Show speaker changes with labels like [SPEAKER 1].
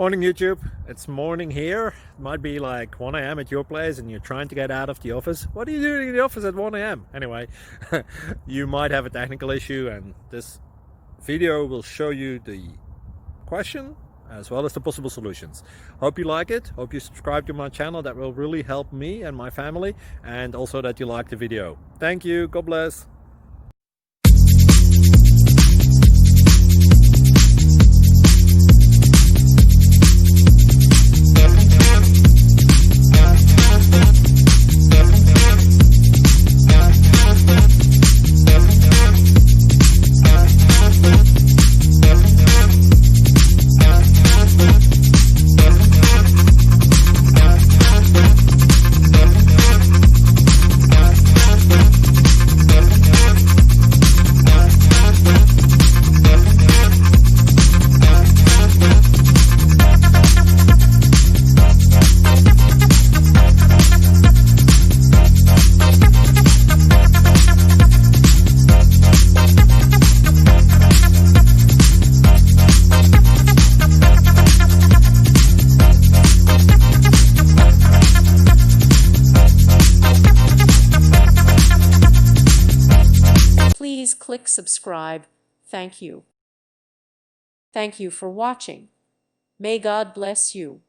[SPEAKER 1] Morning YouTube, it's morning here. It might be like 1 a.m. at your place and you're trying to get out of the office. What are you doing in the office at 1 a.m? Anyway, you might have a technical issue and this video will show you the question as well as the possible solutions. Hope you like it, hope you subscribe to my channel. That will really help me and my family, and also that you like the video. Thank you, God bless.
[SPEAKER 2] Please click subscribe. Thank you. Thank you for watching. May God bless you.